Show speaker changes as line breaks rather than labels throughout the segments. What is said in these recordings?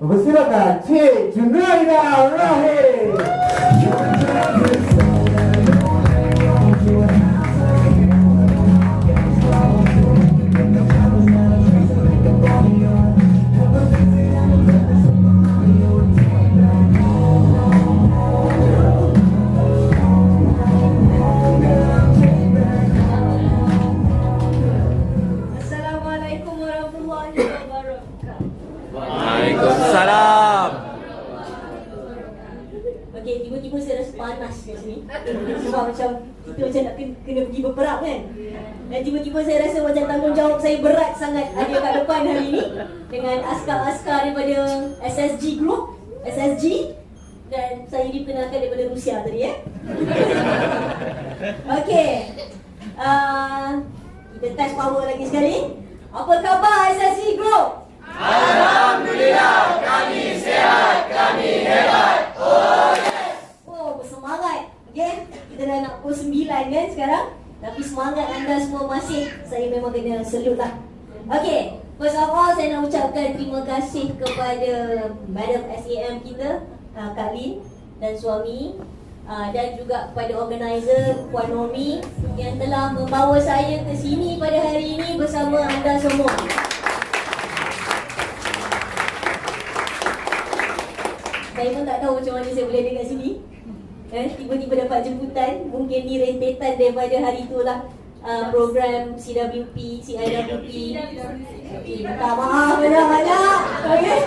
Persilakan Cik Junaida Rahim.
Assalamualaikum warahmatullahi wabarakatuh.
Waalaikumsalam.
Okey, tiba-tiba saya rasa panas kat sini. Sebab macam kita macam nak kena pergi berperang kan. Dan tiba-tiba saya rasa macam tanggungjawab saya berat sangat ada kat depan hari ini dengan askar-askar daripada SSG Group, SSG, dan saya dikenalkan daripada Rusia tadi Okey. Kita test power lagi sekali. Apa khabar SSG Group?
Alhamdulillah, kami sihat, kami hebat. Oh yes.
Oh, bersemangat. Okay, kita dah nak pukul 9 kan sekarang. Tapi semangat anda semua masih. Saya memang kena salute lah. Okay, first of all saya nak ucapkan terima kasih kepada Madam SAM kita, Kak Lin dan suami, dan juga kepada organizer Puan Nomi yang telah membawa saya ke sini pada hari ini bersama anda semua. Saya pun tak tahu macam mana saya boleh ada kat sini. Tiba-tiba dapat jemputan. Mungkin ni rentetan daripada hari tu lah. Program CWP, CIWP. Minta maaf banyak-banyak. Okay?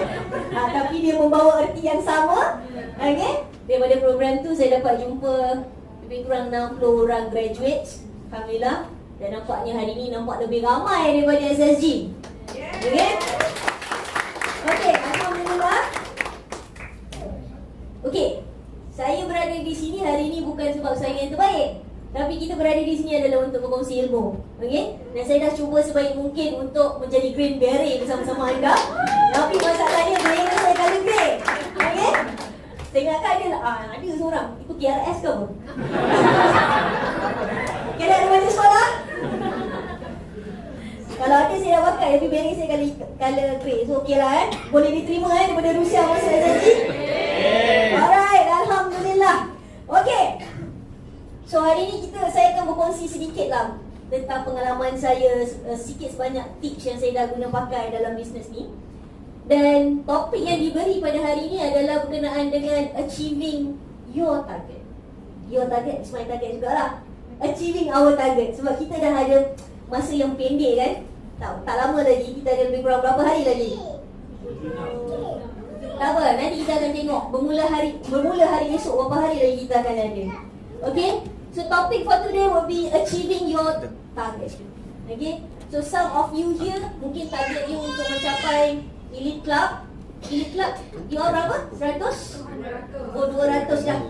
Tapi dia membawa erti yang sama. Okay? Daripada program tu saya dapat jumpa lebih kurang 60 orang graduate. Alhamdulillah. Dan nampaknya hari ni nampak lebih ramai daripada SSG. Okay? Okay, Alhamdulillah. Okey, saya berada di sini hari ini bukan sebab saya yang terbaik, tapi kita berada di sini adalah untuk berkongsi ilmu. Okey? Dan saya dah cuba sebaik mungkin untuk menjadi green beret bersama-sama anda. Tapi masalahnya saya saya kali grey. Okey? Saya ingatkan ada seorang. Itu KRS ke apa? Kena ada baju sekolah? Kalau ada saya dah pakai, tapi beret saya color grey. So okey lah boleh diterima daripada Rusia masa SSG. Alright, Alhamdulillah. Okay. So hari ni saya akan berkongsi sedikit lah tentang pengalaman saya, sikit sebanyak tips yang saya dah guna pakai dalam bisnes ni. Dan topik yang diberi pada hari ni adalah berkenaan dengan achieving your target. Your target is my target jugalah. Achieving our target. Sebab kita dah ada masa yang pendek kan. Tak lama lagi, kita ada lebih kurang berapa hari lagi? Tak apa, nanti kita akan tengok bermula hari esok berapa hari lagi kita akan ada. Okay? So topic for today will be achieving your target. Okay? So some of you here mungkin target you untuk mencapai elite club. Elite club, you all berapa? 100? Oh 200 dah.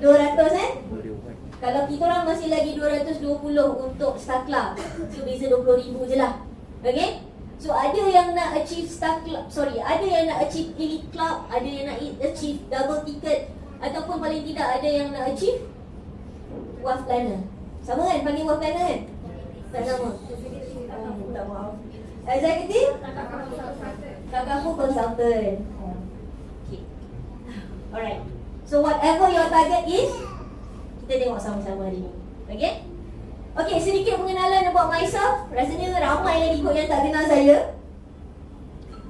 200 Kalau kita orang masih lagi 220 untuk star club. So beza 20,000 je lah. Okay? So ada yang nak achieve ada yang nak achieve elite club, ada yang nak achieve double ticket, ataupun paling tidak ada yang nak achieve wealth planner. Sama kan? Panggil wealth planner kan? Tak sama. Tak maaf. Executive? Kakak pun consultant. Okay. Alright. So whatever your target is, kita tengok sama-sama hari ni. Okay? Okay, sedikit pengenalan about myself. Rasanya ramai lagi kot yang tak kenal saya.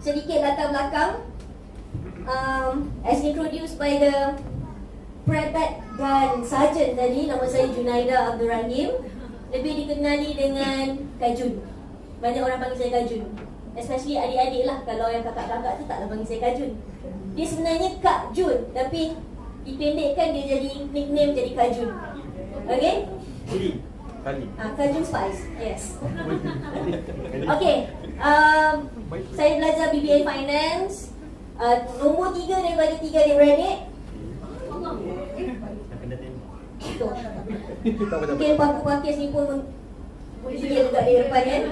Sedikit latar belakang. As introduced by the Private Gun Sergeant tadi, nama saya Junaida Abdul Rahim. Lebih dikenali dengan Kajun. Banyak orang panggil saya Kajun. Especially adik-adik lah. Kalau yang kakak-kakak tu taklah panggil saya Kajun. Dia sebenarnya Kak Jun, tapi dipendekkan dia jadi nickname jadi Kajun. Okay? Kajun Spice, yes. Okay, saya belajar BBA Finance. Nombor 3 daripada 3 adik-beradik. Mungkin pakis ni pun dia juga di depan kan.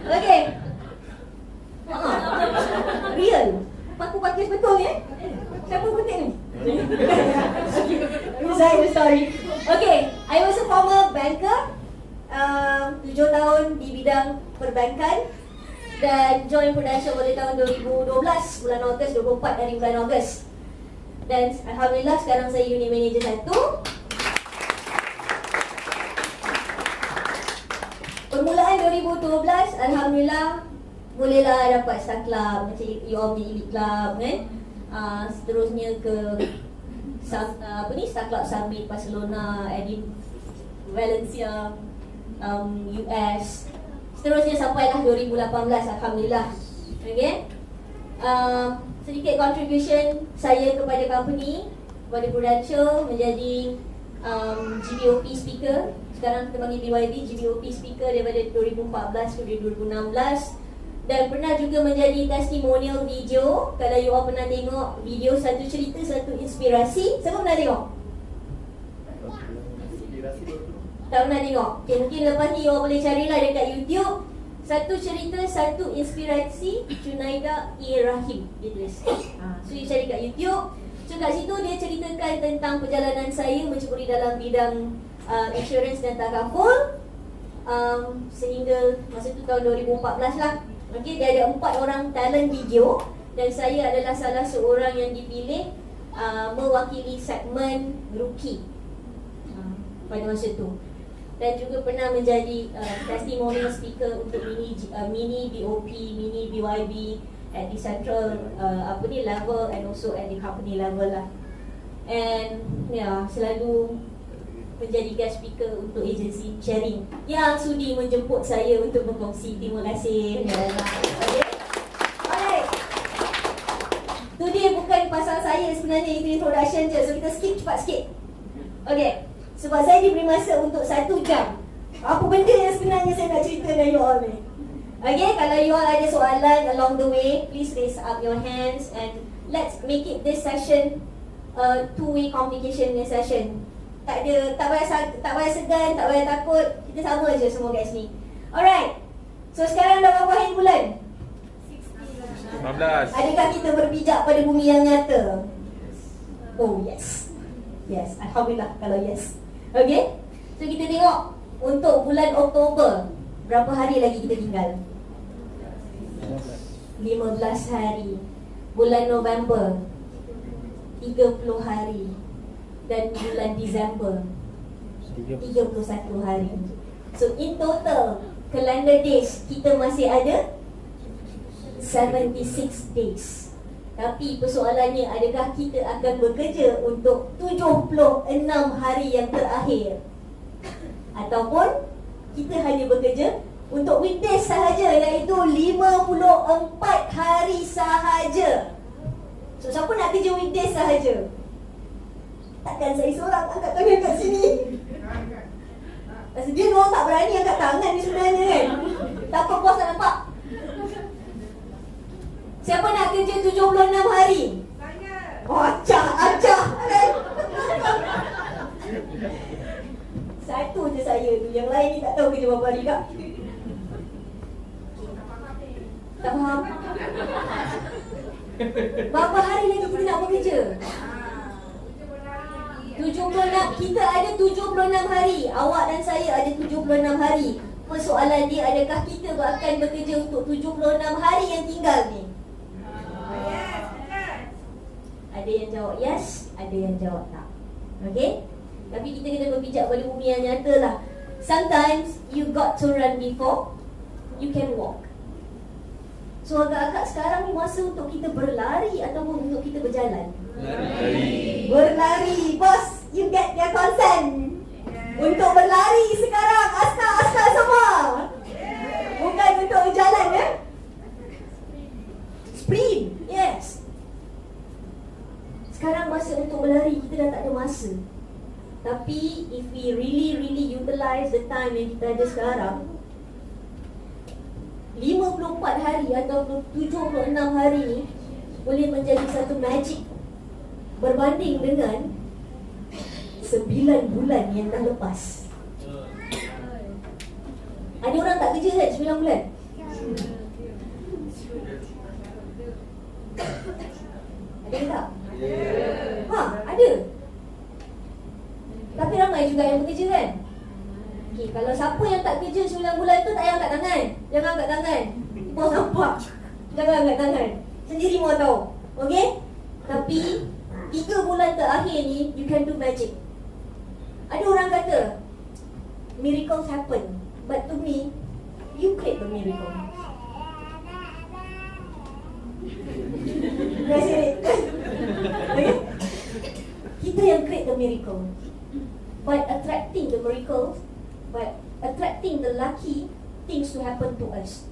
Okay. Real. Pakis betul ya. Siapa penting ni? Saya sorry. Okay, I was a former banker. 7 tahun di bidang perbankan. Dan join Prudential pada tahun 2012, bulan Ogos, 24 dari bulan Ogos. Dan Alhamdulillah sekarang saya unit manager 1. Permulaan 2012, Alhamdulillah bolehlah dapat Star Club, macam you all punya Elite Club kan. Seterusnya ke Star Club Summit Barcelona, Valencia, US. Seterusnya sampailah 2018, Alhamdulillah. Okay. Sedikit contribution saya kepada company, kepada Prudential, menjadi GBOP speaker. Sekarang kita panggil BYD GBOP speaker daripada 2014 ke 2016. Dan pernah juga menjadi testimonial video. Kalau you all pernah tengok video Satu Cerita Satu Inspirasi, siapa pernah tengok? Tak pernah tengok? Okay, mungkin lepas ni you all boleh carilah dekat YouTube. Satu Cerita Satu Inspirasi Junaida E. Rahim, dia tulis. So you cari kat YouTube. So kat situ dia ceritakan tentang perjalanan saya menceburi dalam bidang insurance dan takaful, sehingga masa tu tahun 2014 lah. Okay, dia ada 4 orang talent video dan saya adalah salah seorang yang dipilih mewakili segmen rookie pada masa tu. Dan juga pernah menjadi testimonial speaker untuk mini BOP, mini BYB at the central level and also at the company level lah. And selalu menjadi guest speaker untuk agensi sharing yang sudi menjemput saya untuk berkongsi. Terima kasih. Okay. Alright. Tu dia bukan pasal saya sebenarnya, itu introduction je. So kita skip cepat sikit. Okay. Sebab saya diberi masa untuk 1 jam. Apa benda yang sebenarnya saya nak cerita dengan you all ni? Okay, kalau you all ada soalan along the way, please raise up your hands and let's make it this session a two-way communication session. Tak payah segan, tak payah takut. Kita sama je semua kat sini. Alright. So sekarang dah berapa hari bulan?
15.
Adakah kita berpijak pada bumi yang nyata? Oh yes. Yes, Alhamdulillah kalau yes. Okay. So kita tengok untuk bulan Oktober, berapa hari lagi kita tinggal? 15 hari. Bulan November 30 hari. Dan bulan Disember 31 hari. So in total calendar days kita masih ada 76 days. Tapi persoalannya, adakah kita akan bekerja untuk 76 hari yang terakhir? Ataupun kita hanya bekerja untuk weekdays sahaja, iaitu 54 hari sahaja. So siapa nak kerja weekdays sahaja? Takkan saya seorang angkat tangan kat sini. Pasal dia orang tak berani angkat tangan ni sebenarnya kan. Takut bos tak nampak. Siapa nak kerja 76 hari? Oh, acah. Satu je saya tu. Yang lain ni tak tahu kerja berapa hari tak. Tak faham? Berapa hari lagi kita nak bekerja? 76, kita ada 76 hari. Awak dan saya ada 76 hari. Persoalan dia, adakah kita akan bekerja untuk 76 hari yang tinggal ni? Ada yang jawab yes, ada yang jawab tak. Okay? Tapi kita kena berpijak pada bumi yang nyata lah. Sometimes you got to run before you can walk. So agak-agak sekarang ni masa untuk kita berlari ataupun untuk kita berjalan? Berlari. Bos, you get their consent. Untuk berlari sekarang. Askar semua. Bukan untuk berjalan Sprint. Yes. Sekarang masa untuk berlari, kita dah tak ada masa. Tapi if we really utilize the time yang kita ada sekarang, 54 hari atau 76 hari ni boleh menjadi satu magic berbanding dengan 9 bulan yang dah lepas. Ada orang tak kerja kan 9 bulan? Ada ke tak? Ada. Tapi ramai juga yang bekerja kan? Okay, kalau siapa yang tak kerja 9 bulan tu tak payah angkat tangan. Jangan angkat tangan. Kita Bos nampak. Jangan angkat tangan. Sendiri mau tahu. Okay? Tapi 3 bulan terakhir ni, you can do magic. Ada orang kata miracles happen, but to me, you create the miracle. Okay? Kita yang create the miracle. By attracting the miracles, by attracting the lucky things to happen to us.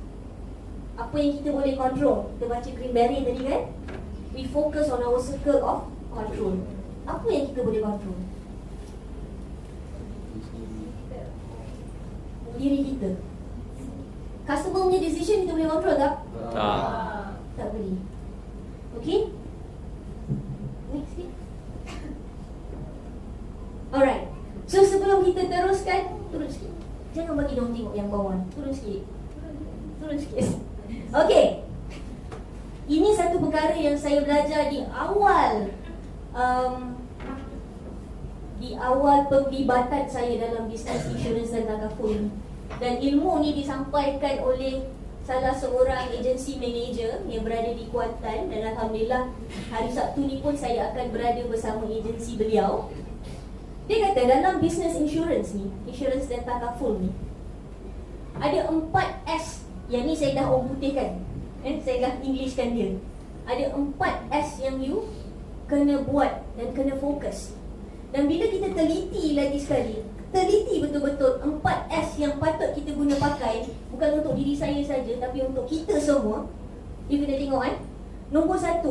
Apa yang kita boleh control? Kita baca Greenberry tadi kan? We focus on our circle of control. Apa yang kita boleh control? Diri kita. Customer punya decision kita boleh control tak? Tak boleh. Okay? Next sikit. Alright. So sebelum kita teruskan, turun sikit. Jangan bagi diorang tengok yang bawah. Turun sikit. Turun sikit. Okay. Ini satu perkara yang saya belajar di awal penglibatan saya dalam bisnes insurans dan takaful. Dan ilmu ni disampaikan oleh salah seorang agency manager yang berada di Kuantan. Dan Alhamdulillah hari Sabtu ni pun saya akan berada bersama agensi beliau. Dia kata dalam bisnes insurans ni, insurans dan takaful ni, ada 4 S. Yang ni saya dah orang putihkan, saya dah Englishkan dia. Ada 4 S yang you kena buat dan kena fokus. Dan bila kita teliti lagi sekali, teliti betul-betul 4 S yang patut kita guna pakai, bukan untuk diri saya saja, tapi untuk kita semua. You kena tengok kan. Nombor 1,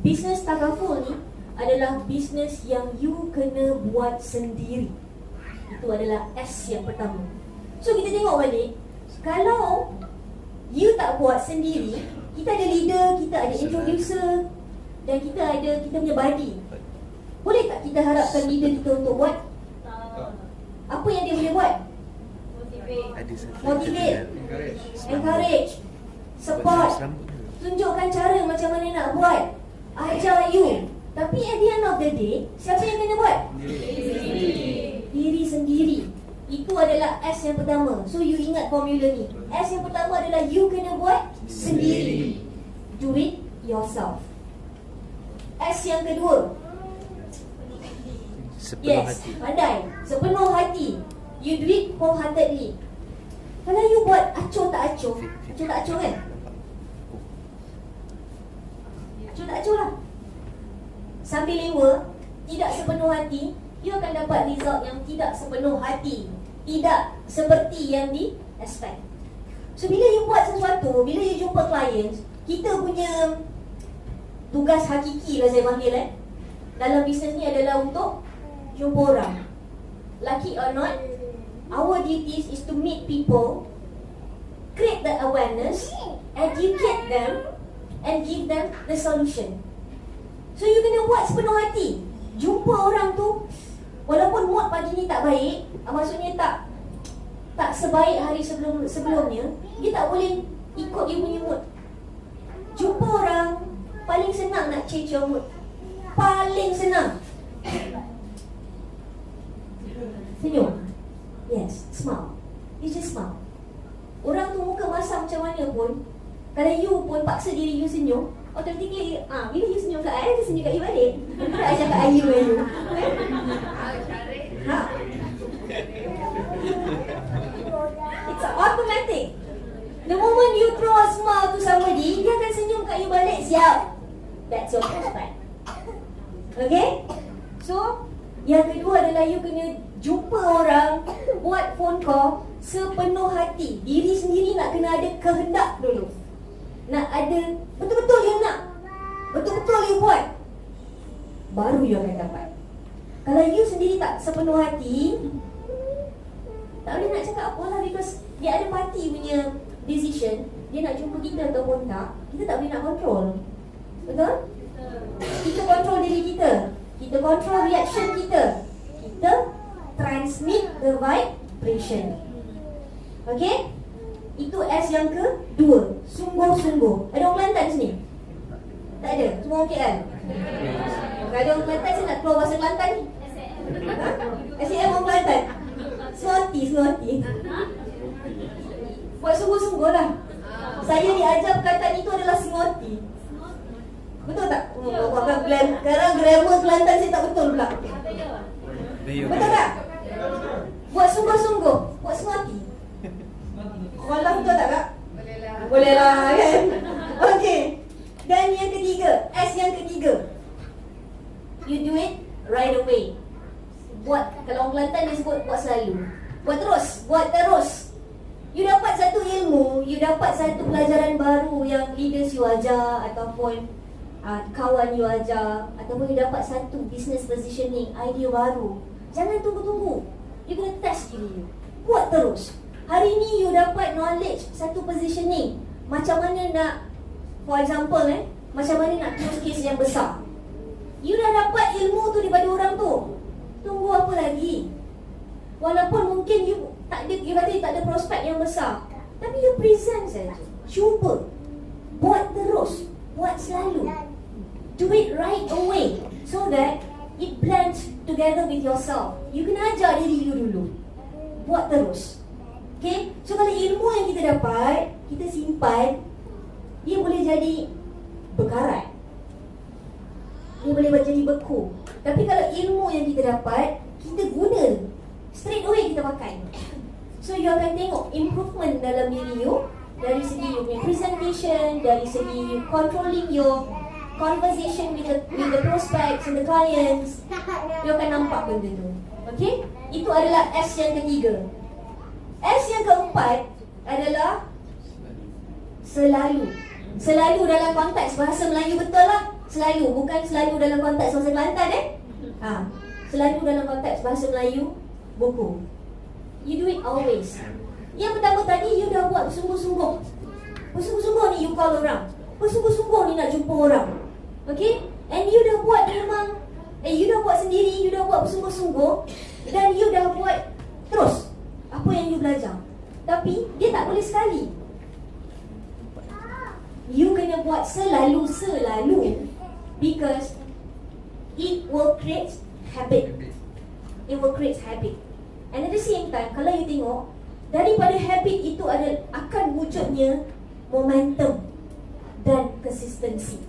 bisnes takaful ni adalah bisnes yang you kena buat sendiri. Itu adalah S yang pertama. So kita tengok balik, kalau you tak buat sendiri, kita ada leader, kita ada introducer, dan kita punya buddy. Boleh tak kita harapkan leader kita untuk buat? Apa yang dia boleh buat? Motivate, encourage, support, tunjukkan cara macam mana nak buat, ajar you. Tapi at the end of the day, siapa yang kena buat? Diri sendiri. Itu adalah S yang pertama. So you ingat formula ni. S yang pertama adalah you kena buat sendiri. Do it yourself. S yang kedua,
sepenuh hati.
Pandai. Sepenuh hati. You do it wholeheartedly. Kalau you buat acuh tak acuh, acuh tak acuh kan? Acuh tak acuh lah. Sambil lewa, tidak sepenuh hati, you akan dapat result yang tidak sepenuh hati. Tidak seperti yang di expect. So bila you buat sesuatu, bila you jumpa klien, kita punya tugas hakiki lah saya panggil dalam bisnes ni adalah untuk jumpa orang. Lucky or not, our duties is to meet people, create the awareness, educate them, and give them the solution. So you kena buat sepenuh hati. Jumpa orang tu, walaupun mood pagi ni tak baik, maksudnya tak sebaik hari sebelumnya, dia tak boleh ikut you punya mood. Jumpa orang, paling senang nak change your mood. Paling senang. Senyum. Yes, smile. You just smile. Orang tu muka masam macam mana pun, kalau you pun paksa diri you senyum, automatically, bila you senyum kat I, dia senyum kat you balik. Tak I cakap you. It's automatic. The moment you throw a smile to somebody, dia akan senyum kat you balik. Siap. That's your first time. Okay? So, yang kedua adalah you kena jumpa orang, buat phone call sepenuh hati. Diri sendiri nak kena ada kehendak dulu. Nak ada, betul-betul you nak, betul-betul you buat, baru you akan dapat. Kalau you sendiri tak sepenuh hati, tak boleh nak cakap apa lah, because dia ada parti punya decision. Dia nak jumpa kita ataupun tak, kita tak boleh nak control. Betul? Kita control diri kita, kita control reaction kita, kita transmit the vibration. Okay? Itu S yang kedua. Sungguh-sungguh. Ada orang Kelantan sini? Tak ada? Semua okey kan? Kalau ada orang Kelantan, saya nak keluar bahasa Kelantan ni. SAM orang Kelantan. Semua hati. Buat sungguh-sungguh lah. Saya diajar perkataan itu adalah sengoti. Betul tak? Sekarang grammar Kelantan saya tak betul pula. Betul tak? Buat sungguh-sungguh. Buat sengoti. Kalau betul tak Kak? Boleh lah kan? Okey. Dan yang ketiga, S yang ketiga, you do it right away. Buat, kalau orang Kelantan dia sebut buat selalu. Buat terus, buat terus. You dapat satu ilmu, you dapat satu pelajaran baru yang leaders you ajar ataupun kawan you ajar, ataupun you dapat satu business positioning, idea baru. Jangan tunggu-tunggu. You kena test diri you. Buat terus. Hari ni you dapat knowledge, satu positioning. Macam mana nak, for example macam mana nak close case yang besar. You dah dapat ilmu tu daripada orang tu. Tunggu apa lagi? Walaupun mungkin you tak ada, you kata you tak ada prospek yang besar, tapi you present saja. Cuba. Buat terus. Buat selalu. Do it right away so that it blends together with yourself. You kena ajar diri you dulu. Buat terus. Okay? So kalau ilmu yang kita dapat, kita simpan, dia boleh jadi berkarat. Dia boleh jadi beku. Tapi kalau ilmu yang kita dapat, kita guna, straight away kita pakai. So you akan tengok improvement dalam diri you, dari segi you punya presentation, dari segi you controlling your conversation with the prospects and the clients. You akan nampak benda tu. Okay? Itu adalah S yang ketiga. S yang keempat adalah selalu. Selalu dalam konteks bahasa Melayu betul lah. Selalu, bukan selalu dalam konteks bahasa Kelantan Selalu dalam konteks bahasa Melayu, buku. You do it always. Yang pertama tadi, you dah buat bersungguh-sungguh. Bersungguh-sungguh ni you call orang. Bersungguh-sungguh ni nak jumpa orang. Okay? And you dah buat memang, you dah buat sendiri, you dah buat bersungguh-sungguh. Dan you dah buat terus apa yang you belajar. Tapi, dia tak boleh sekali. You kena buat selalu. Because it will create habit. It will create habit. And at the same time, kalau you tengok, daripada habit itu akan wujudnya momentum dan consistency.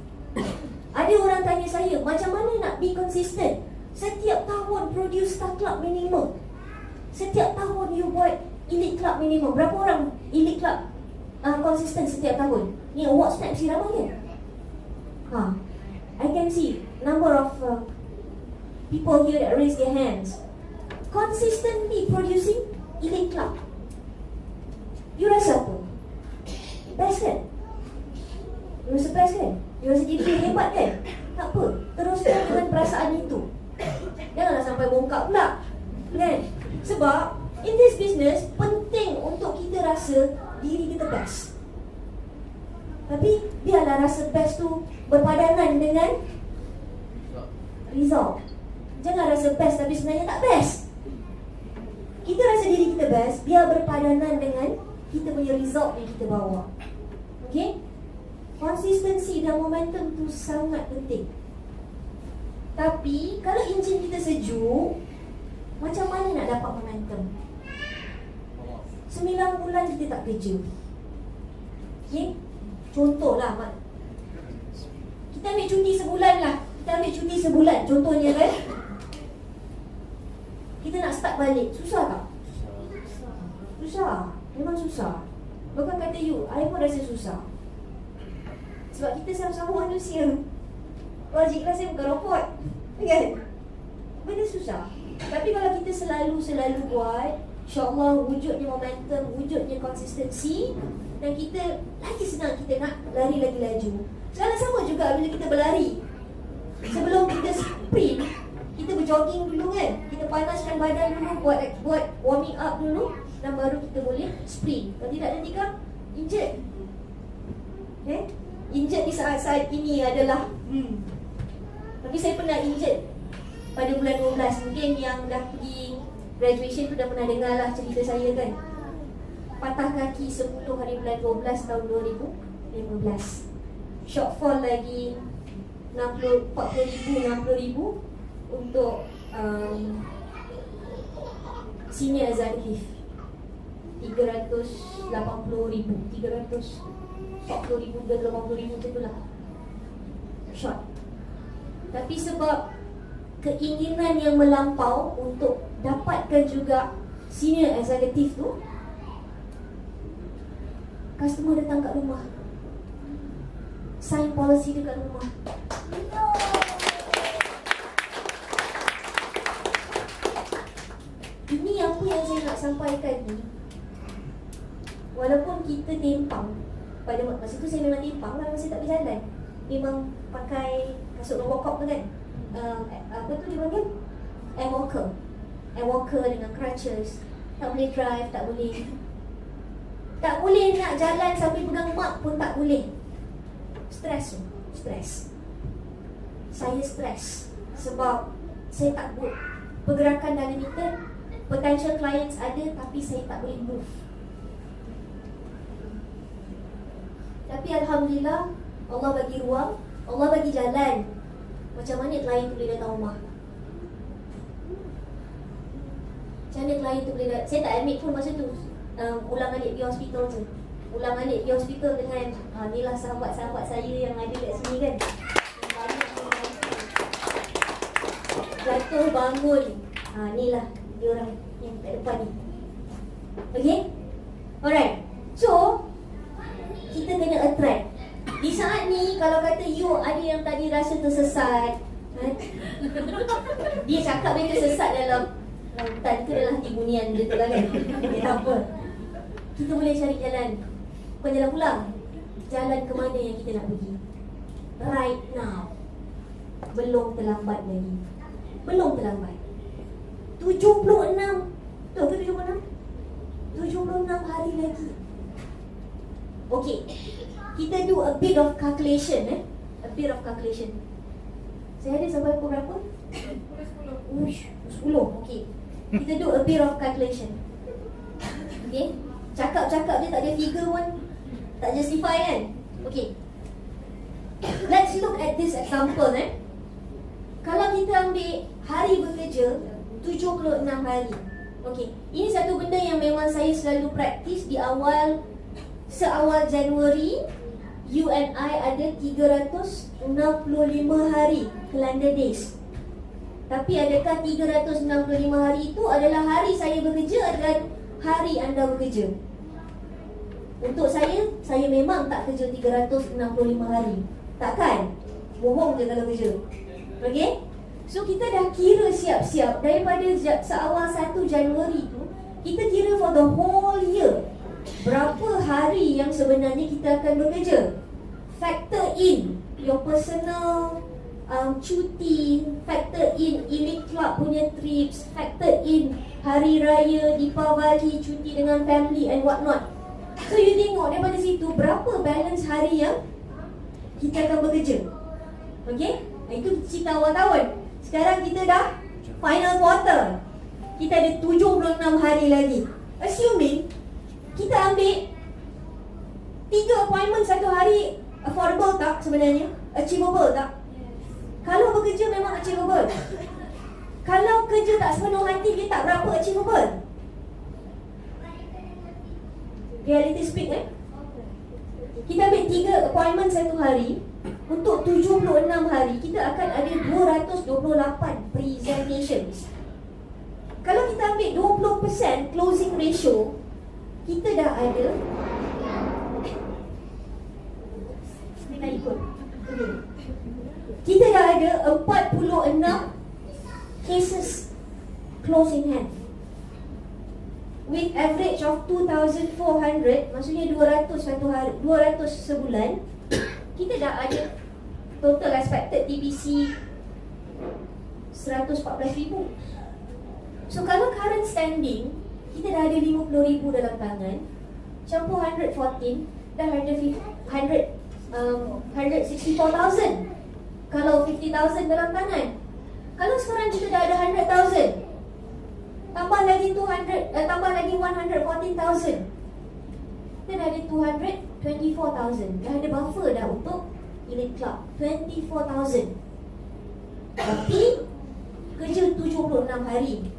Ada orang tanya saya, macam mana nak be consistent? Setiap tahun produce star club minimum. Setiap tahun you buat elite club minimum. Berapa orang elite club konsisten setiap tahun? Ni award snap si ramai kan? I can see number of people here that raise their hands. Consistently producing elite club. You rasa apa? Best kan? You rasa best kan? You rasa diri hebat kan? Tak apa, teruskan dengan perasaan itu. Janganlah sampai bongkak pula, kan? Sebab in this business, penting untuk kita rasa diri kita best. Tapi biarlah rasa best tu berpadanan dengan result. Jangan rasa best tapi sebenarnya tak best. Kita rasa diri kita best, biar berpadanan dengan kita punya result yang kita bawa. Okay? Konsistensi dan momentum tu sangat penting. Tapi kalau enjin kita sejuk, macam mana nak dapat momentum? 9 bulan kita tak kerja. Okay? Contohlah, kita ambil cuti sebulan lah. Kita ambil cuti sebulan, contohnya kan. Kita nak start balik, susah tak? Susah, memang susah. Bukan kata you, I pun rasa susah. Sebab kita sama-sama manusia. Logik lah, saya bukan robot, kan? Benda susah. Tapi kalau kita selalu buat, InsyaAllah wujudnya momentum, wujudnya konsistensi. Dan kita lagi senang, kita nak lari lagi laju. Sekarang sama juga bila kita berlari. Sebelum kita sprint, kita berjogging dulu kan. Kita panaskan badan dulu, buat warming up dulu. Dan baru kita boleh sprint. Kalau tidak nanti kan injured. Okay? Injured di saat-saat ini adalah tapi saya pernah injured pada bulan 12. Mungkin yang dah pergi graduation tu dah pernah dengar lah cerita saya kan. Patah kaki 10 hari bulan 12 tahun 2015. Shortfall lagi 40,000 untuk senior executive. 380,000, 340,000 ke 80,000 macam tu lah. Short. Tapi sebab keinginan yang melampau untuk dapatkan juga senior executive tu, customer datang kat rumah, sign policy dekat rumah. Ini apa yang saya nak sampaikan ni. Walaupun kita tempang, pada masa tu saya memang tempang lah, masa tak boleh jalan. Memang pakai kasut Robocop tu kan, apa tu dia panggil? Air walker dengan crutches. Tak boleh drive, tak boleh nak jalan sambil pegang mak pun tak boleh. Stres. Saya stres sebab saya tak buat pergerakan dalam limited. Potential clients ada tapi saya tak boleh move. Tapi Alhamdulillah, Allah bagi ruang, Allah bagi jalan. Macam mana klien tu boleh datang rumah? Macam mana klien tu boleh datang? Saya tak admit pun masa tu. Ulang alik pergi hospital je. Ulang alik pergi hospital dengan inilah sahabat-sahabat saya yang ada kat sini kan. Jatuh bangun. Inilah dia orang yang kat depan ni. Okay? Alright. So, kita kena attract. Di saat ni, kalau kata you ada yang tadi rasa tersesat, dia cakap dia tersesat dalam hutan ke dalam hati bunian dia tu lah kan. Tak apa. Kita boleh cari jalan. Bukan jalan pulang. Jalan ke mana yang kita nak pergi. Right now. Belum terlambat lagi. Belum terlambat. 76. Betul ke 76? 76 hari lagi. Okay. Kita do a bit of calculation. A bit of calculation. Saya ada sampai pukul berapa? 10. Okay. Kita do a bit of calculation. Okay. Cakap-cakap dia tak ada figure pun tak justify kan. Okay. Let's look at this example. Kalau kita ambil hari bekerja 76 hari. Okay. Ini satu benda yang memang saya selalu praktis di awal. Seawal Januari, you and I ada 365 hari calendar days. Tapi adakah 365 hari itu adalah hari saya bekerja dan hari anda bekerja? Untuk saya memang tak kerja 365 hari. Takkan? Bohong je kalau kerja. Okay? So kita dah kira siap-siap. Daripada seawal 1 Januari tu, kita kira for the whole year. Berapa hari yang sebenarnya kita akan bekerja. Factor in your personal cuti, factor in elite club punya trips, factor in hari raya, Deepavali, cuti dengan family and what not. So you tengok daripada situ berapa balance hari yang kita akan bekerja. Okay? Itu cerita awal tahun. Sekarang kita dah final quarter. Kita ada 76 hari lagi. Assuming kita ambil 3 appointment satu hari, affordable tak sebenarnya? Achievable tak? Kalau bekerja memang achievable. Kalau kerja tak sepenuh hati, dia tak berapa achievable. Reality speak kita ambil 3 appointment satu hari. Untuk 76 hari, kita akan ada 228 presentations. Kalau kita ambil 20% closing ratio, kita dah ada kita dah ada 46 cases close in hand with average of 2,400, maksudnya 200 satu hari, 200 sebulan. Kita dah ada total expected TPC 114,000. So kalau current standing, kita dah ada 50,000 dalam tangan. Campur 114, dah ada 164,000. Kalau 50,000 dalam tangan. Kalau sekarang kita dah ada 100,000, tambah lagi 114,000. Kita dah ada 224,000. Dah ada buffer dah untuk elite club 24,000. Tapi kerja 76 hari.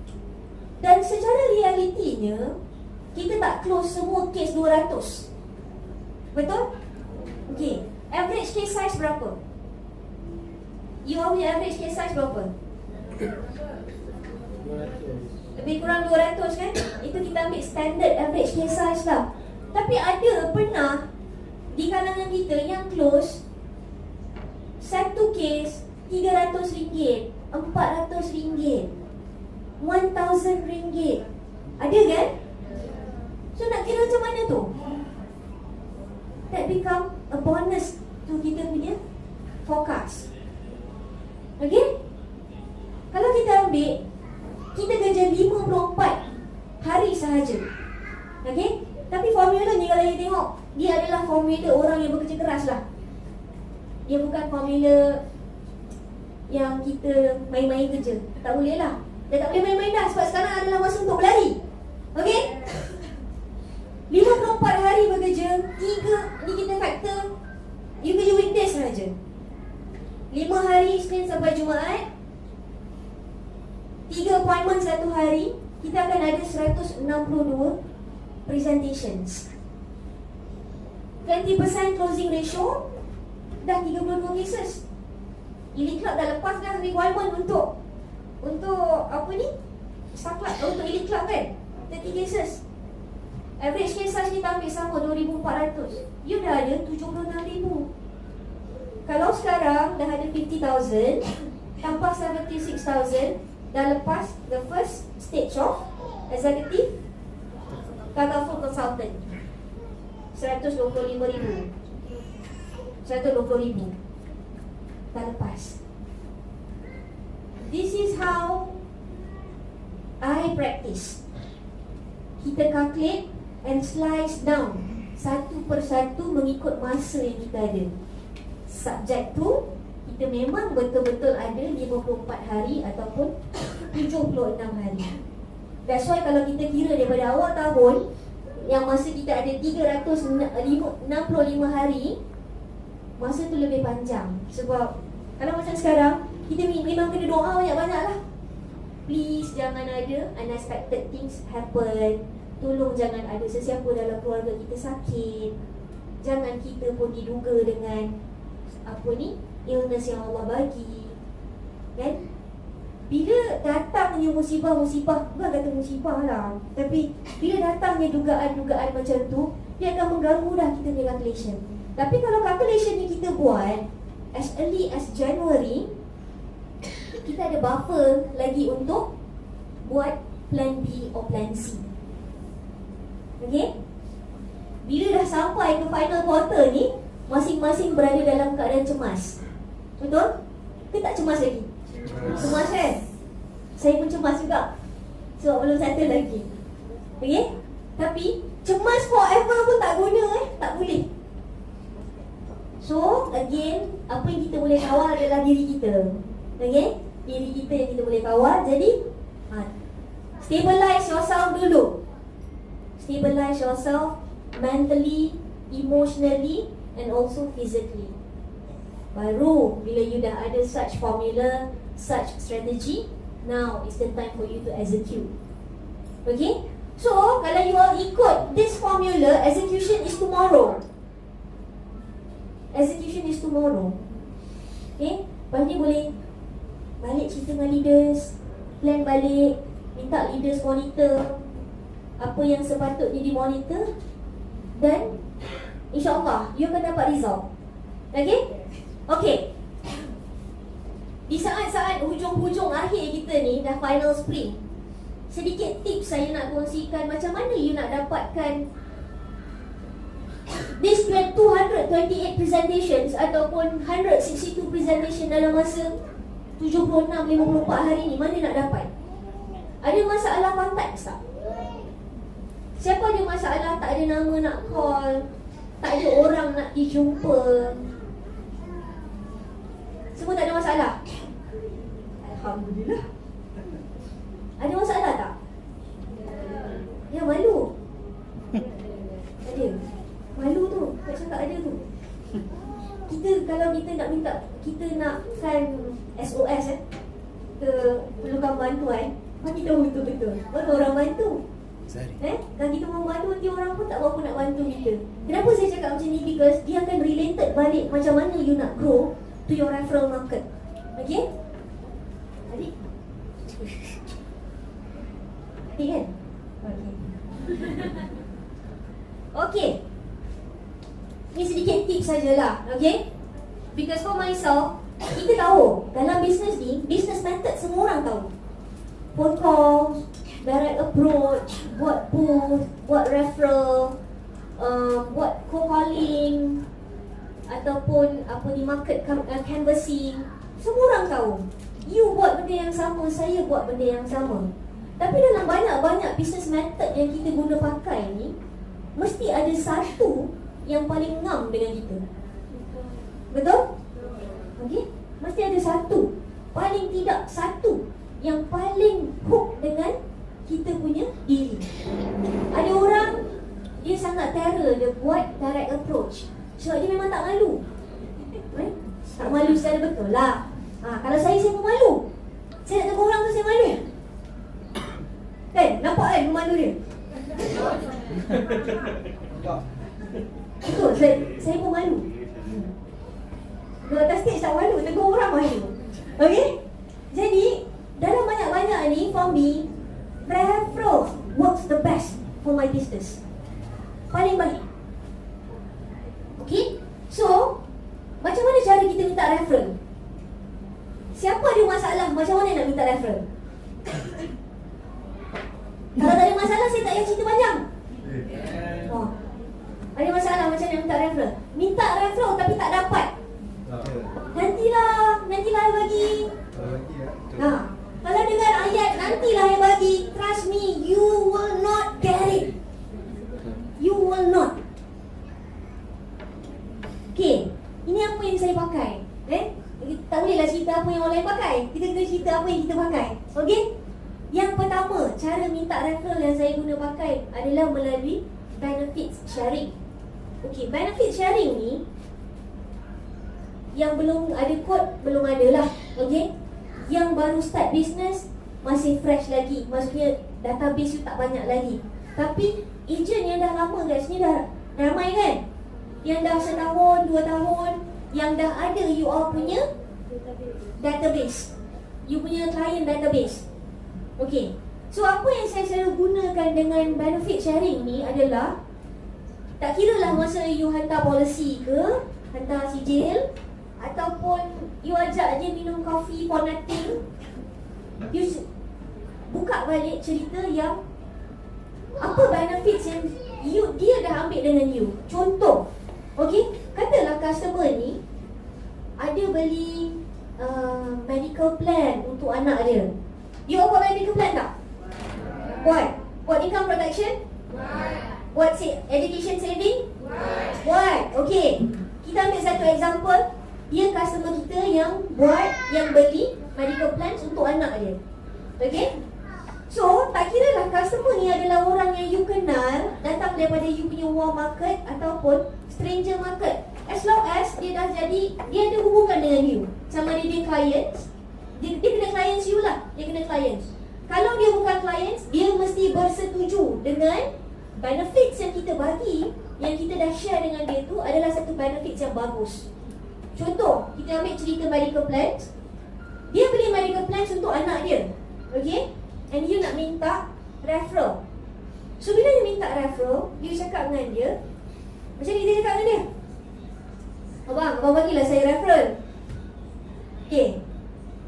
Dan secara realitinya, kita tak close semua kes 200. Betul? Okay. Average case size berapa? You all punya average case size berapa? Lebih kurang 200 kan? Itu kita ambil standard average case size lah. Tapi ada pernah di kalangan kita yang close satu kes RM300, RM400, RM1,000. Ada kan? So nak kira macam mana tu? That become a bonus to kita punya forecast. Okay? Kalau kita ambil, kita kerja 54 hari sahaja. Okay? Tapi formula ni kalau kita tengok, dia adalah formula orang yang bekerja keras lah. Dia bukan formula yang kita main-main kerja. Tak boleh lah. Dah tak boleh main-main dah sebab sekarang adalah masa untuk berlari. Okay? 54 hari bekerja, 3 ni kita faktor you kerja weekdays sahaja. 5 hari Isnin sampai Jumaat, 3 appointment satu hari, kita akan ada 162 presentations. 20% closing ratio, dah 32 cases. Elite Club dah lepas dah requirement untuk apa ni? Star Club, untuk Elite Club kan? 30 cases. Average case size kita ambil sama 2,400. You dah ada 76,000. Kalau sekarang dah ada 50,000 tambah 76,000, dah lepas the first stage of executive Tata full consultant 125,000. 120,000 dah lepas. This is how I practice. Kita calculate and slice down satu persatu mengikut masa yang kita ada. Subject tu, kita memang betul-betul ada 54 hari ataupun 76 hari. That's why kalau kita kira daripada awal tahun, yang masa kita ada 365 hari, masa tu lebih panjang. Sebab kalau macam sekarang, kita memang kena doa banyak-banyak lah. Please jangan ada unexpected things happen. Tolong jangan ada sesiapa dalam keluarga kita sakit. Jangan kita pun diduga dengan illness yang Allah bagi. Kan? Bila datangnya musibah-musibah, bukan kata musibah lah, tapi bila datangnya dugaan-dugaan macam tu, dia akan mengganggu dah kita punya calculation. Tapi kalau calculation ni kita buat as early as January, kita ada buffer lagi untuk buat plan B or plan C. Okay? Bila dah sampai ke final quarter ni, masing-masing berada dalam keadaan cemas. Betul? Ke tak cemas lagi? Cemas kan? Saya pun cemas juga sebab belum settle lagi. Okay? Tapi cemas forever pun tak guna tak boleh. So again, apa yang kita boleh kawal adalah diri kita. Okay? Diri kita yang kita boleh kawal. Jadi stabilize yourself dulu. Stabilize yourself mentally, emotionally and also physically. Baru bila you dah ada such formula, such strategy, now is the time for you to execute. Okay? So, kalau you all ikut this formula, execution is tomorrow. Execution is tomorrow. Okay? Lepas ni boleh balik cerita dengan leaders, plan balik, minta leaders monitor apa yang sepatutnya dimonitor, dan InsyaAllah you akan dapat result. Okay? Okay. Di saat-saat hujung-hujung akhir kita ni, dah final sprint, sedikit tips saya nak kongsikan macam mana you nak dapatkan this 228 presentations ataupun 162 presentation dalam masa 76-54 hari ni. Mana nak dapat? Ada masalah kontak tak? Siapa ada masalah tak ada nama nak call, tak ada orang nak dijumpa? Semua tak ada masalah? Alhamdulillah. Ada masalah tak? Ya, malu. Ada. Malu tu, tak cakap ada tu. Kita kalau kita nak minta, kita nakkan SOS ke perlukan bantuan, bagi tahu betul-betul. Baru orang bantu. Kalau kita membantu, nanti orang pun tak berapa nak bantu kita. Kenapa saya cakap macam ni? Because dia akan related balik macam mana you nak grow to your referral market. Okay? Adik? Adik kan? Okay. Okay. Ni sedikit tips sajalah. Okay? Because for myself, kita tahu dalam bisnes ni, business method semua orang tahu. Phone calls, direct approach, buat booth, buat referral, buat co-calling, ataupun apa ni, market canvassing. Semua orang tahu. You buat benda yang sama, saya buat benda yang sama. Tapi dalam banyak-banyak business method yang kita guna pakai ni, mesti ada satu yang paling ngam dengan kita. Betul? Okey? Mesti ada satu. Paling tidak satu yang paling hook dengan kita punya diri. Ada orang, dia sangat terror, dia buat direct approach sebab dia memang tak malu. Tak malu secara betul lah. Kalau saya pun malu. Saya nak tegur orang tu saya malu. Kan? Nampak kan malu dia? Betul, saya pun malu. Dua atas stage tak malu, tegur orang malu. Okay? Jadi, dalam banyak-banyak ni, for me, referral works the best for my business. Paling baik. Okay? So, macam mana cara kita minta referral? Siapa ada masalah, macam mana nak minta referral? Kalau tak ada masalah, saya tak payah cerita panjang. Ada masalah macam mana minta referral? Minta referral tapi tak dapat. Nantilah saya bagi. Kalau dengar ayat nantilah saya bagi, trust me, you will not get it. You will not. Okay, ini apa yang saya pakai. Tak bolehlah cerita apa yang orang lain pakai. Kita kena cerita apa yang kita pakai. Okay? Yang pertama, cara minta referral yang saya guna pakai adalah melalui benefits sharing. Okay, benefit sharing ni yang belum ada kod, belum ada lah. Okay? Yang baru start business, masih fresh lagi. Maksudnya database you tak banyak lagi. Tapi ejen yang dah lama kat sini dah ramai kan? Yang dah setahun, 2 tahun, yang dah ada you all punya database. You punya client database. Okay. So apa yang saya selalu gunakan dengan benefit sharing ni adalah, tak kira lah masa you hantar policy ke, hantar sijil, ataupun you ajak je minum kopi for nothing, you buka balik cerita yang apa benefits yang dia dah ambil dengan you. Contoh, okay, katalah customer ni ada beli medical plan untuk anak dia. You buat medical plan tak? Buat income protection? Buat education saving? Buat. Okay, kita ambil satu example. Dia customer kita yang beli medical plans untuk anak dia. Okay? So, tak kira lah customer ni adalah orang yang you kenal, datang daripada you punya warm market ataupun stranger market. As long as dia dah jadi, dia ada hubungan dengan you. Sama dia clients, dia kena clients you lah. Dia kena clients. Kalau dia bukan clients, dia mesti bersetuju dengan benefits yang kita bagi, yang kita dah share dengan dia tu adalah satu benefits yang bagus. Contoh, kita ambil cerita medical plans. Dia beli medical plans untuk anak dia. Okay? And you nak minta referral. So, bila you minta referral, you cakap dengan dia, macam ni dia cakap dengan dia, abang bagilah saya referral. Okay.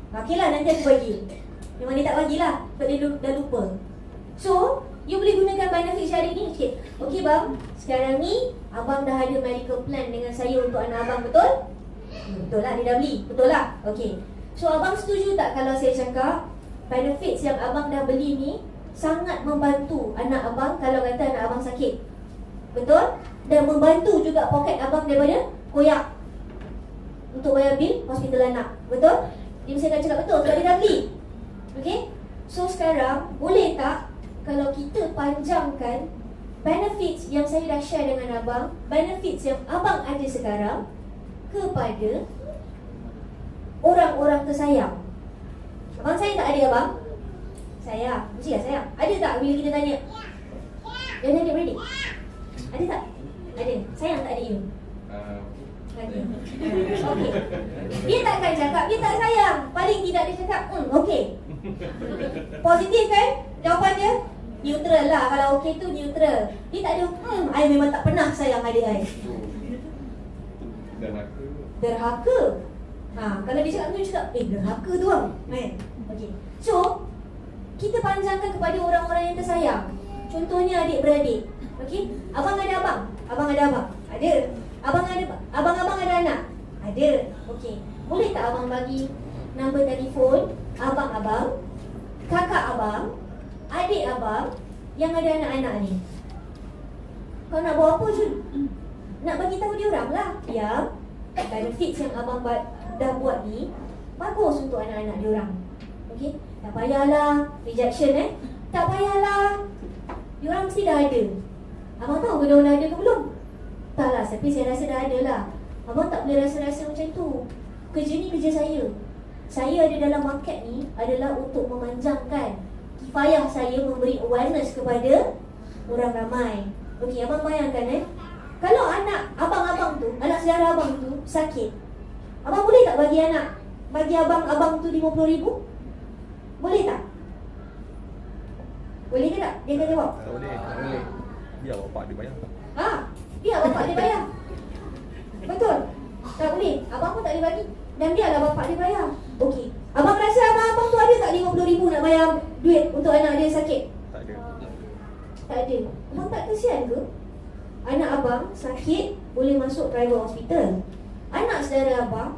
Okay lah, nanti aku bagi. Memang dia tak bagilah, sebab dia dah lupa. So, you boleh gunakan benefit sharing ni. Okay bang, sekarang ni abang dah ada medical plan dengan saya untuk anak abang, betul? Betul lah, dia dah beli. Betul lah? Okay. So, abang setuju tak kalau saya cakap benefits yang abang dah beli ni sangat membantu anak abang kalau kata anak abang sakit? Betul? Dan membantu juga poket abang daripada koyak untuk bayar bil hospital anak. Betul? Dia mesti akan cakap betul sebab dia dah beli. Okay? So, sekarang boleh tak kalau kita panjangkan benefits yang saya dah share dengan abang, benefits yang abang ada sekarang, kepada orang-orang tersayang. Abang sayang tak adik abang? Sayang. Mestilah sayang. Ada tak bila kita tanya, Yang ada adik-beradik? Ada tak? Ada. Sayang tak adik you? Ada. Okey. Dia takkan cakap dia tak sayang. Paling tidak dia cakap, okey. Positif kan? Jawapan dia? Neutral lah. Kalau okey tu neutral. Dia tak ada, I memang tak pernah sayang adik I. Derhaka. Kalau dia cakap tu, dia cakap, derhaka tu lah. Okey. So, kita panjangkan kepada orang-orang yang tersayang. Contohnya adik-beradik. Okey. Abang ada abang? Abang ada abang? Ada. Abang-abang ada anak? Ada. Okey. Boleh tak abang bagi nombor telefon abang-abang, kakak abang, adik abang yang ada anak-anak ni? Kau nak buat apa Jun? Nak bagi tahu dia orang lah yang benefits yang abang dah buat ni bagus untuk anak-anak dia orang. Okey? Tak payahlah rejection tak payahlah. Dia orang mesti dah ada. Abang tahu ke dia orang dah ada ke belum? Tak lah, tapi saya rasa dah ada lah. Abang tak boleh rasa-rasa macam tu. Kerja ni kerja saya. Saya ada dalam market ni adalah untuk memanjangkan kifayah saya memberi awareness kepada orang ramai. Okey, abang bayangkan kalau anak abang-abang tu, anak saudara abang tu sakit, abang boleh tak bagi abang-abang tu 50,000? Boleh tak? Boleh ke tak? Dia kata jawab.
Tak boleh. Biar bapak dia bayar.
Biar bapak dia bayar. Betul? Tak boleh. Abang pun tak boleh bagi. Dan biarlah bapak dia bayar. Okey. Abang rasa abang tu ada tak 50,000 nak bayar duit untuk anak dia sakit?
Tak ada.
Tak ada. Abang tak kesian ke? Anak abang sakit, boleh masuk private hospital. Anak saudara abang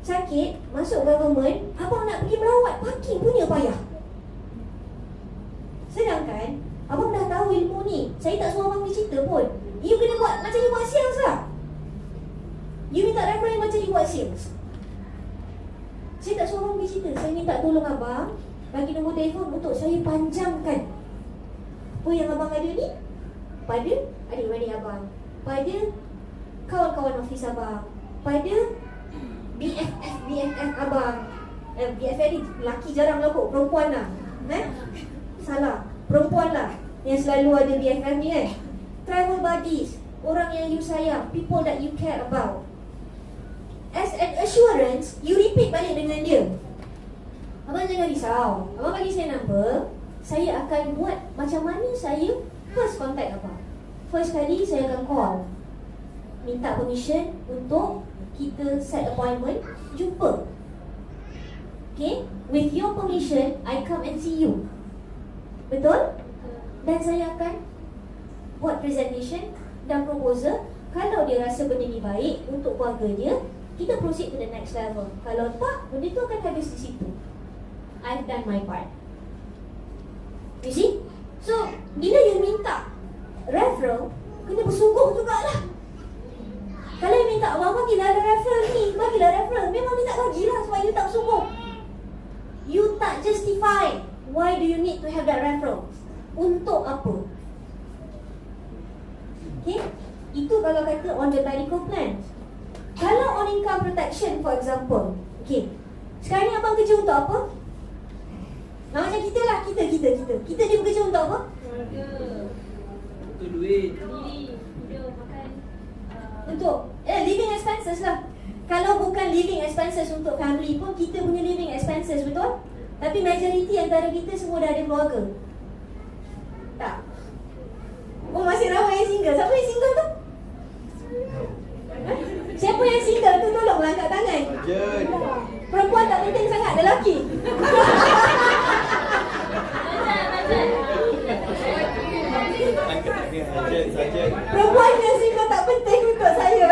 sakit, masuk government, abang nak pergi merawat, parking punya payah. Sedangkan abang dah tahu ilmu ni. Saya tak suruh abang pergi cerita pun. You kena buat macam you buat sales lah. You minta referral macam you buat sales. Saya tak suruh abang pergi cerita. Saya minta tolong abang bagi nombor telefon untuk saya panjangkan apa yang abang ada ni pada adik-adik abang, pada kawan-kawan office abang, pada BFF abang. BFF ni lelaki jarang lah kot, perempuan lah. Salah, perempuan lah yang selalu ada BFF ni Travel buddies, orang yang you sayang, people that you care about. As an assurance, you repeat balik dengan dia. Abang jangan risau. Abang bagi saya number, saya akan buat macam mana saya first contact abang. First kali saya akan call, minta permission untuk kita set appointment, jumpa. Okay? With your permission, I come and see you. Betul? Dan saya akan buat presentation dan proposal. Kalau dia rasa benda ni baik untuk keluarga dia, kita proceed to the next level. Kalau tak, benda tu akan habis di situ. I've done my part. You see? So, bila you minta referral, kena bersungguh jugalah. Kalau you minta, abang bagilah referral ni, bagilah referral, memang dia tak bagilah sebab you tak bersungguh. You tak justify why do you need to have that referral. Untuk apa? Okay? Itu kalau kata on the medical plan. Kalau on income protection for example, okay, sekarang ni abang kerja untuk apa? Macam kita lah, kita dia bekerja untuk apa?
Untuk duit.
Untuk living expenses lah. Kalau bukan living expenses untuk family pun, kita punya living expenses, betul? Tapi majority antara kita semua dah ada keluarga. Tak? Oh, masih ramai yang single. Siapa yang single tu? Siapa yang single tu tolong angkat tangan. Perempuan tak penting sangat, lelaki. Perempuan yang single tak penting untuk saya.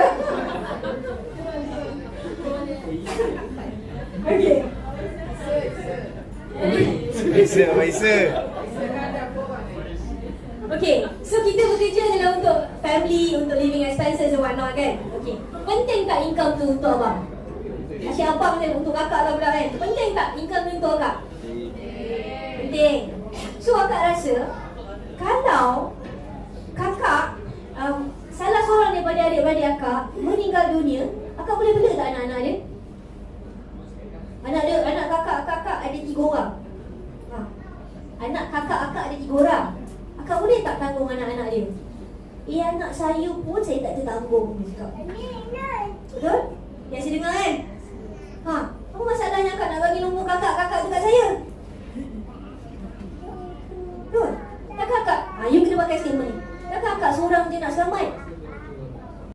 Okey.
Maisa.
Okay, so kita bekerja adalah untuk family, untuk living expenses and whatnot kan. Okay, penting tak income tu untuk abang? Asyik abang je, untuk kakak lah pula kan. Penting tak income tu untuk kakak? Penting. So akak rasa, kalau kakak, salah seorang daripada adik-beradik akak meninggal dunia, akak boleh bela tak anak-anak dia? Anak kakak ada 3 orang. Anak kakak akak ada 3 orang. Akak boleh tak tanggung anak-anak dia. Anak saya pun saya tak tertanggung, dia cakap. Betul? Yang saya dengar kan? Apa masalahnya akak nak bagi nombor kakak dekat saya? Betul? Tak kakak, you kena pakai statement ni. Tak kakak seorang je nak selamat.